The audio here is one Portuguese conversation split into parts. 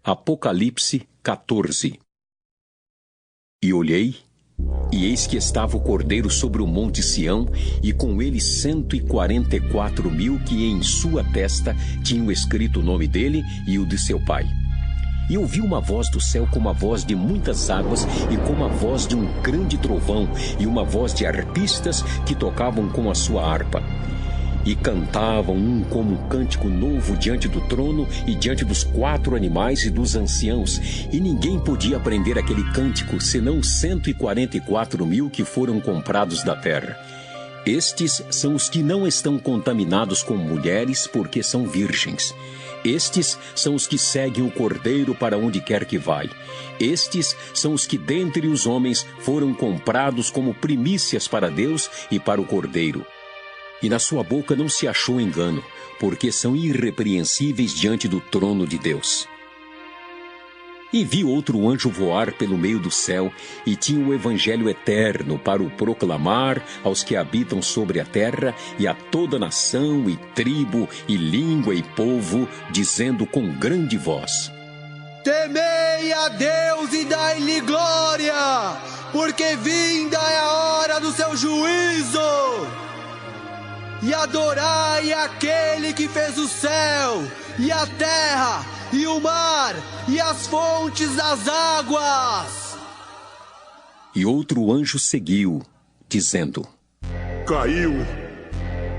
Apocalipse 14. E olhei, e eis que estava o Cordeiro sobre o monte Sião, e com ele 144.000 que em sua testa tinham escrito o nome dele e o de seu pai. E ouvi uma voz do céu como a voz de muitas águas e como a voz de um grande trovão, e uma voz de arpistas que tocavam com a sua harpa. E cantavam um como um cântico novo diante do trono e diante dos 4 animais e dos anciãos. E ninguém podia aprender aquele cântico, senão 144.000 que foram comprados da terra. Estes são os que não estão contaminados com mulheres, porque são virgens. Estes são os que seguem o Cordeiro para onde quer que vai. Estes são os que dentre os homens foram comprados como primícias para Deus e para o Cordeiro. E na sua boca não se achou engano, porque são irrepreensíveis diante do trono de Deus. E vi outro anjo voar pelo meio do céu, e tinha o evangelho eterno para o proclamar aos que habitam sobre a terra, e a toda nação, e tribo, e língua, e povo, dizendo com grande voz: Temei a Deus e dai-lhe glória, porque vinda é a hora do seu juízo. E adorai aquele que fez o céu, e a terra, e o mar, e as fontes das águas. E outro anjo seguiu, dizendo: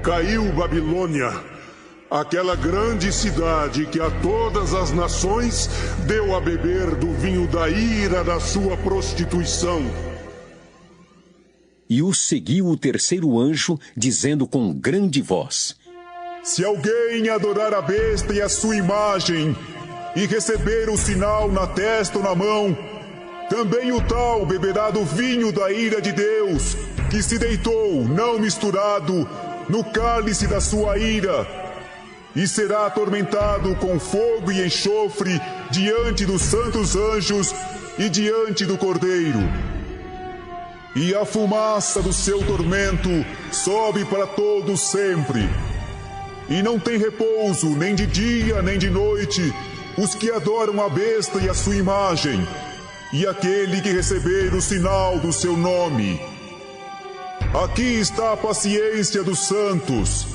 Caiu Babilônia, aquela grande cidade que a todas as nações deu a beber do vinho da ira da sua prostituição. E o seguiu o terceiro anjo, dizendo com grande voz: Se alguém adorar a besta e a sua imagem, e receber o sinal na testa ou na mão, também o tal beberá do vinho da ira de Deus, que se deitou, não misturado, no cálice da sua ira, e será atormentado com fogo e enxofre diante dos santos anjos e diante do Cordeiro. E a fumaça do seu tormento sobe para todos sempre. E não tem repouso, nem de dia, nem de noite, os que adoram a besta e a sua imagem, e aquele que receber o sinal do seu nome. Aqui está a paciência dos santos.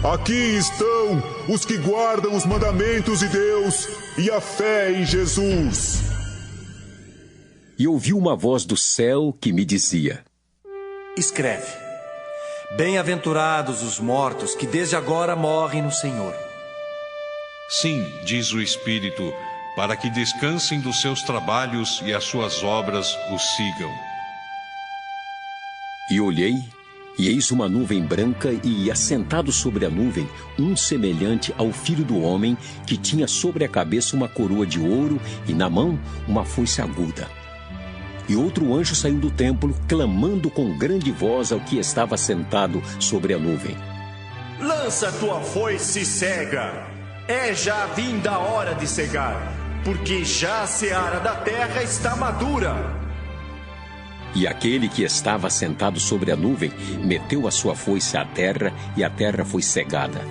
Aqui estão os que guardam os mandamentos de Deus e a fé em Jesus. E ouvi uma voz do céu que me dizia: Escreve: Bem-aventurados os mortos que desde agora morrem no Senhor. Sim, diz o Espírito, para que descansem dos seus trabalhos e as suas obras os sigam. E olhei, e eis uma nuvem branca, e assentado sobre a nuvem, um semelhante ao Filho do Homem, que tinha sobre a cabeça uma coroa de ouro, e na mão uma foice aguda. E outro anjo saiu do templo, clamando com grande voz ao que estava sentado sobre a nuvem: Lança tua foice cega, é já vinda a hora de cegar, porque já a seara da terra está madura. E aquele que estava sentado sobre a nuvem meteu a sua foice à terra, e a terra foi cegada.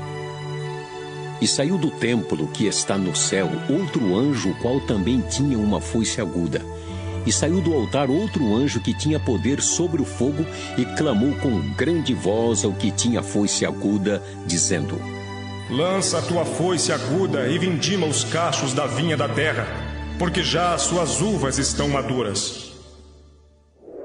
E saiu do templo que está no céu outro anjo, o qual também tinha uma foice aguda. E saiu do altar outro anjo que tinha poder sobre o fogo, e clamou com grande voz ao que tinha foice aguda, dizendo: Lança a tua foice aguda e vindima os cachos da vinha da terra, porque já as suas uvas estão maduras.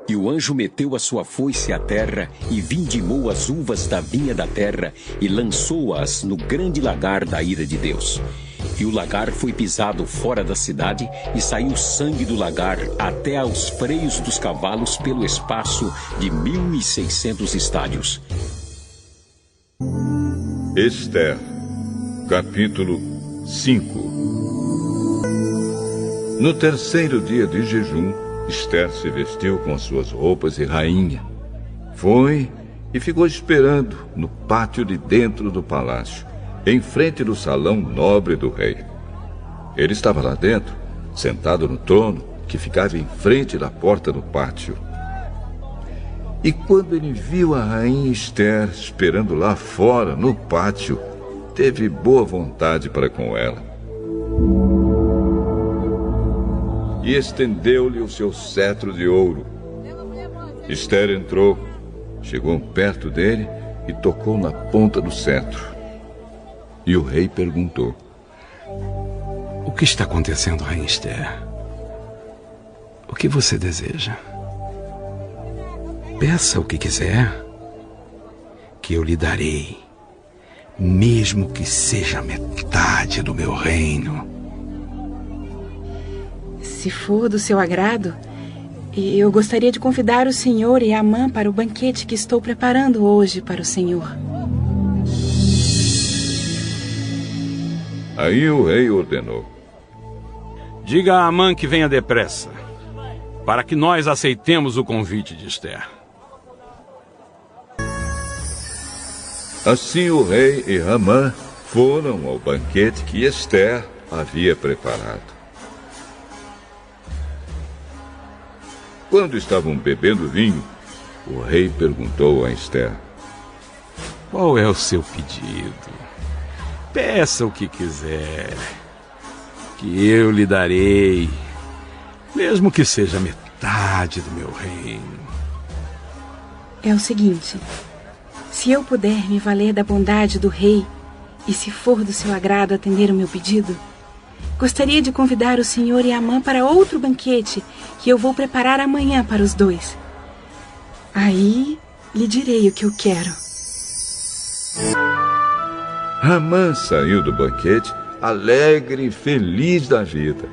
E o anjo meteu a sua foice à terra, e vindimou as uvas da vinha da terra, e lançou-as no grande lagar da ira de Deus. E o lagar foi pisado fora da cidade, e saiu sangue do lagar até aos freios dos cavalos pelo espaço de 1.600 estádios. Ester, capítulo 5. No terceiro dia de jejum, Ester se vestiu com suas roupas de rainha. Foi e ficou esperando no pátio de dentro do palácio, em frente do salão nobre do rei. Ele estava lá dentro, sentado no trono, que ficava em frente da porta do pátio. E quando ele viu a rainha Ester esperando lá fora, no pátio, teve boa vontade para com ela. e estendeu-lhe o seu cetro de ouro. Esther entrou, chegou perto dele e tocou na ponta do cetro. E o rei perguntou: O que está acontecendo, Rainha Esther? O que você deseja? Peça o que quiser, que eu lhe darei, mesmo que seja metade do meu reino. Se for do seu agrado, eu gostaria de convidar o senhor e Amã para o banquete que estou preparando hoje para o senhor. Aí o rei ordenou: Diga a Amã que venha depressa, para que nós aceitemos o convite de Esther. Assim o rei e Amã foram ao banquete que Esther havia preparado. Quando estavam bebendo vinho, o rei perguntou a Esther: Qual é o seu pedido? Peça o que quiser, que eu lhe darei, mesmo que seja metade do meu reino. É o seguinte: se eu puder me valer da bondade do rei, e se for do seu agrado atender o meu pedido, gostaria de convidar o senhor e Amã para outro banquete que eu vou preparar amanhã para os dois. Aí lhe direi o que eu quero. Amã saiu do banquete alegre e feliz da vida.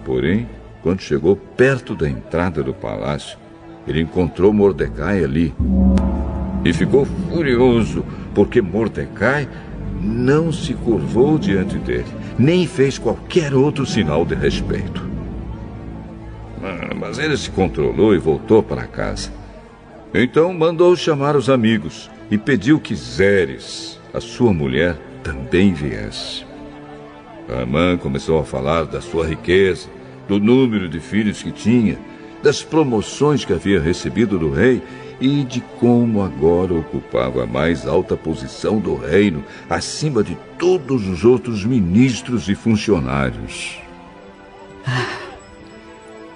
Porém, quando chegou perto da entrada do palácio, ele encontrou Mordecai ali. E ficou furioso, porque Mordecai não se curvou diante dele, nem fez qualquer outro sinal de respeito. Mas ele se controlou e voltou para casa. Então mandou chamar os amigos e pediu que Zeres, a sua mulher, também viesse. Amã começou a falar da sua riqueza, do número de filhos que tinha, das promoções que havia recebido do rei e de como agora ocupava a mais alta posição do reino, acima de todos os outros ministros e funcionários.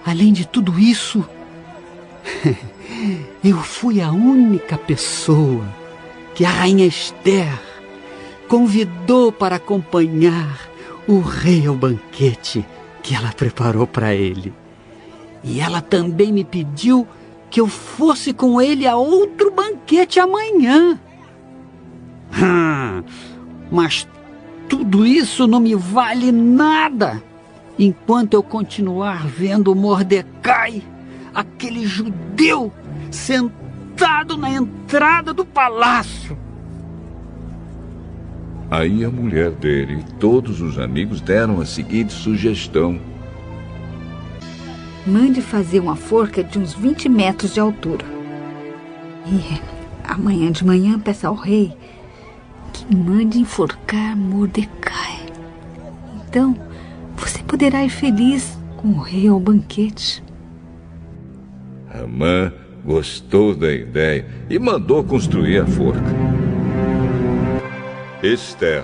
Além de tudo isso, eu fui a única pessoa que a rainha Esther convidou para acompanhar o rei ao banquete que ela preparou para ele. E ela também me pediu que eu fosse com ele a outro banquete amanhã. Mas tudo isso não me vale nada enquanto eu continuar vendo Mordecai, aquele judeu, sentado na entrada do palácio. Aí a mulher dele e todos os amigos deram a seguinte sugestão: Mande fazer uma forca de uns 20 metros de altura. E amanhã de manhã peça ao rei que mande enforcar Mordecai. Então, você poderá ir feliz com o rei ao banquete. Amã gostou da ideia e mandou construir a forca. Esther,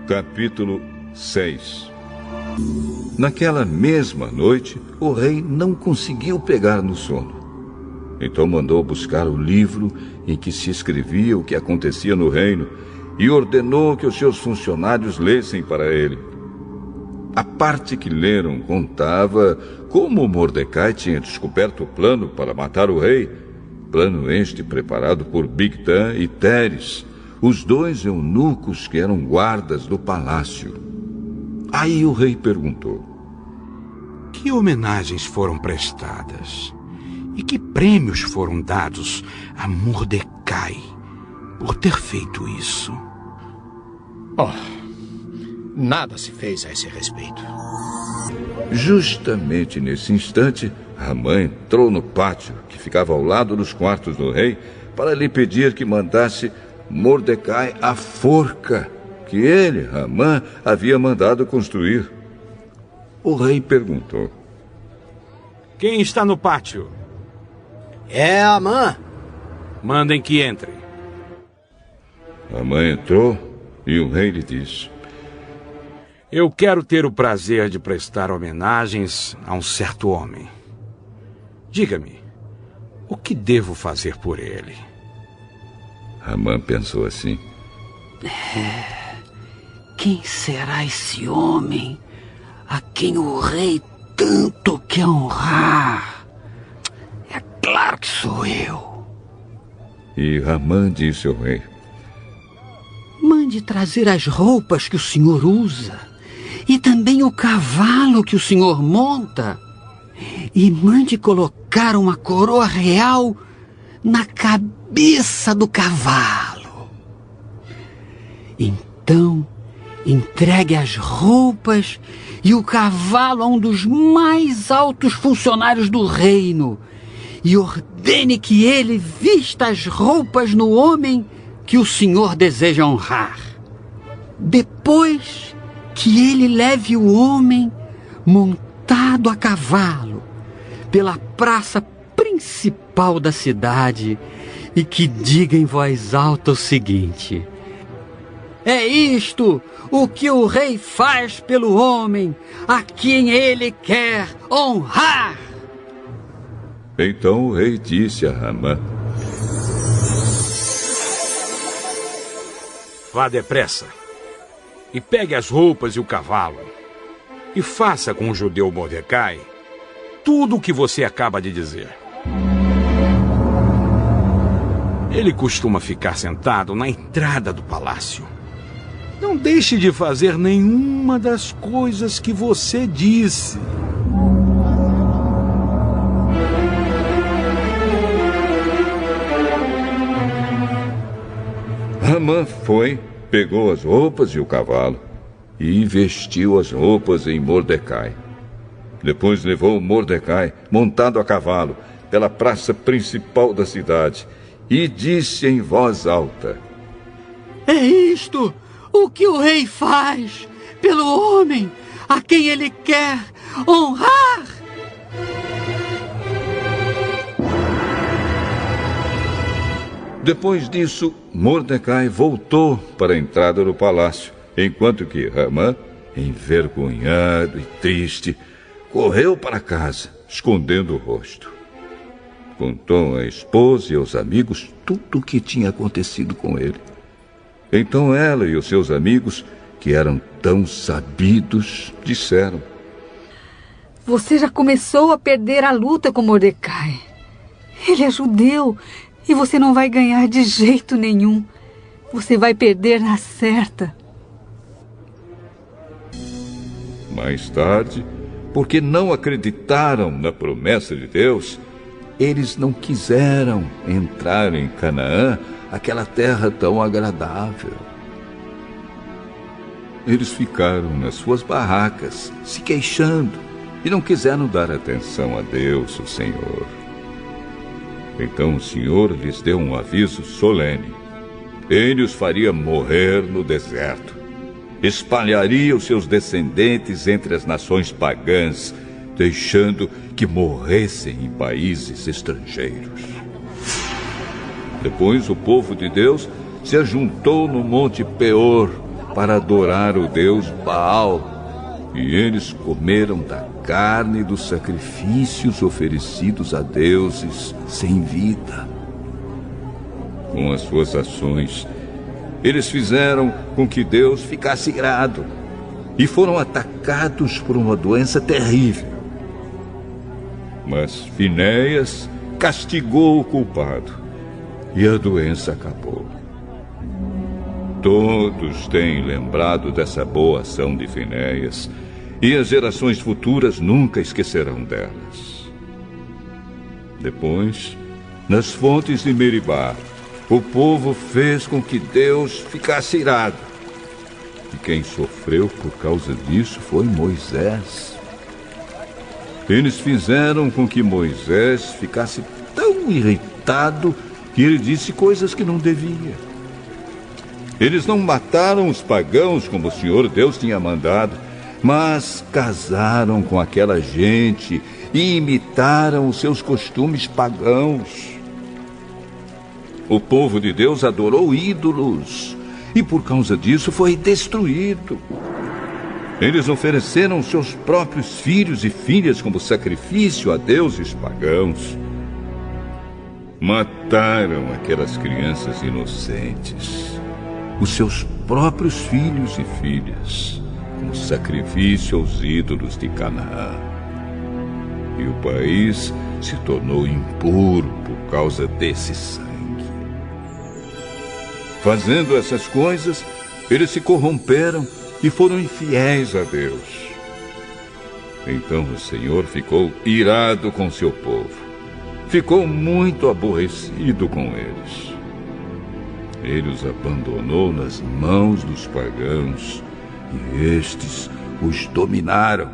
capítulo 6. Naquela mesma noite, o rei não conseguiu pegar no sono. Então mandou buscar o livro em que se escrevia o que acontecia no reino e ordenou que os seus funcionários lessem para ele. A parte que leram contava como Mordecai tinha descoberto o plano para matar o rei, plano este preparado por Bigtan e Teres, os dois eunucos que eram guardas do palácio. Aí o rei perguntou: Que homenagens foram prestadas e que prêmios foram dados a Mordecai por ter feito isso? Nada se fez a esse respeito. Justamente nesse instante, Amã entrou no pátio que ficava ao lado dos quartos do rei para lhe pedir que mandasse Mordecai a forca que ele, Amã, havia mandado construir. O rei perguntou: Quem está no pátio? É Amã. Mandem que entre. Amã entrou e o rei lhe disse: Eu quero ter o prazer de prestar homenagens a um certo homem. Diga-me, o que devo fazer por ele? Amã pensou assim. Quem será esse homem a quem o rei tanto quer honrar? É claro que sou eu. E Amã disse ao rei: Mande trazer as roupas que o senhor usa e também o cavalo que o senhor monta. E mande colocar uma coroa real na cabeça do cavalo. Então, entregue as roupas e o cavalo a um dos mais altos funcionários do reino e ordene que ele vista as roupas no homem que o senhor deseja honrar. Depois que ele leve o homem montado a cavalo pela praça principal da cidade e que diga em voz alta o seguinte: é isto o que o rei faz pelo homem a quem ele quer honrar. Então o rei disse a Amã: Vá depressa e pegue as roupas e o cavalo e faça com o judeu Mordecai tudo o que você acaba de dizer. Ele costuma ficar sentado na entrada do palácio. Não deixe de fazer nenhuma das coisas que você disse. Amã foi, pegou as roupas e o cavalo e vestiu as roupas em Mordecai. Depois levou Mordecai, montado a cavalo, pela praça principal da cidade e disse em voz alta: é isto o que o rei faz pelo homem a quem ele quer honrar. Depois disso, Mordecai voltou para a entrada do palácio, enquanto que Amã, envergonhado e triste, correu para casa, escondendo o rosto. Contou à esposa e aos amigos tudo o que tinha acontecido com ele. Então ela e os seus amigos, que eram tão sabidos, disseram: Você já começou a perder a luta com Mordecai. Ele é judeu e você não vai ganhar de jeito nenhum. Você vai perder na certa. Mais tarde, porque não acreditaram na promessa de Deus, eles não quiseram entrar em Canaã, aquela terra tão agradável. Eles ficaram nas suas barracas, se queixando, e não quiseram dar atenção a Deus, o Senhor. Então o Senhor lhes deu um aviso solene. Ele os faria morrer no deserto. Espalharia os seus descendentes entre as nações pagãs, deixando que morressem em países estrangeiros. Depois o povo de Deus se ajuntou no Monte Peor para adorar o deus Baal, e eles comeram da carne dos sacrifícios oferecidos a deuses sem vida. Com as suas ações, eles fizeram com que Deus ficasse irado e foram atacados por uma doença terrível. Mas Finéias castigou o culpado e a doença acabou. Todos têm lembrado dessa boa ação de Finéias e as gerações futuras nunca esquecerão delas. Depois, nas fontes de Meribá, o povo fez com que Deus ficasse irado. E quem sofreu por causa disso foi Moisés. Eles fizeram com que Moisés ficasse tão irritado que ele disse coisas que não devia. Eles não mataram os pagãos como o Senhor Deus tinha mandado, mas casaram com aquela gente e imitaram os seus costumes pagãos. O povo de Deus adorou ídolos e por causa disso foi destruído. Eles ofereceram seus próprios filhos e filhas como sacrifício a deuses pagãos. Mataram aquelas crianças inocentes, os seus próprios filhos e filhas, como sacrifício aos ídolos de Canaã. E o país se tornou impuro por causa desse sangue. Fazendo essas coisas, eles se corromperam e foram infiéis a Deus. Então o Senhor ficou irado com seu povo. Ficou muito aborrecido com eles. Ele os abandonou nas mãos dos pagãos e estes os dominaram.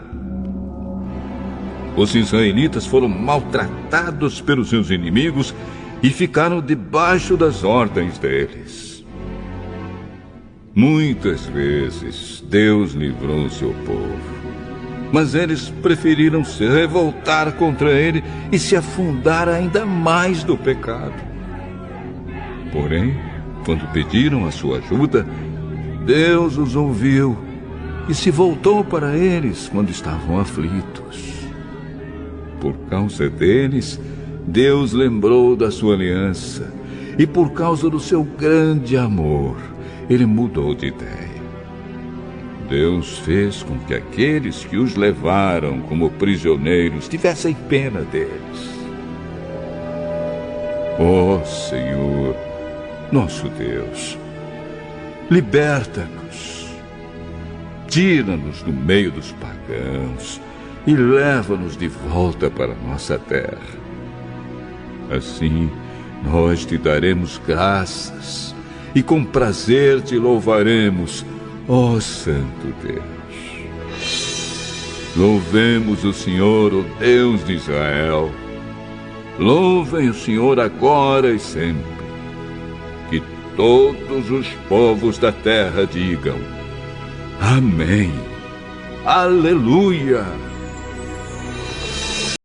Os israelitas foram maltratados pelos seus inimigos e ficaram debaixo das ordens deles. Muitas vezes Deus livrou seu povo, mas eles preferiram se revoltar contra ele e se afundar ainda mais no pecado. Porém, quando pediram a sua ajuda, Deus os ouviu e se voltou para eles quando estavam aflitos. Por causa deles, Deus lembrou da sua aliança e por causa do seu grande amor, ele mudou de ideia. Deus fez com que aqueles que os levaram como prisioneiros tivessem pena deles. Ó Senhor, nosso Deus, liberta-nos, tira-nos do meio dos pagãos e leva-nos de volta para nossa terra. Assim, nós te daremos graças e com prazer te louvaremos, ó Santo Deus. Louvemos o Senhor, o Deus de Israel. Louvem o Senhor agora e sempre. Que todos os povos da terra digam: Amém. Aleluia.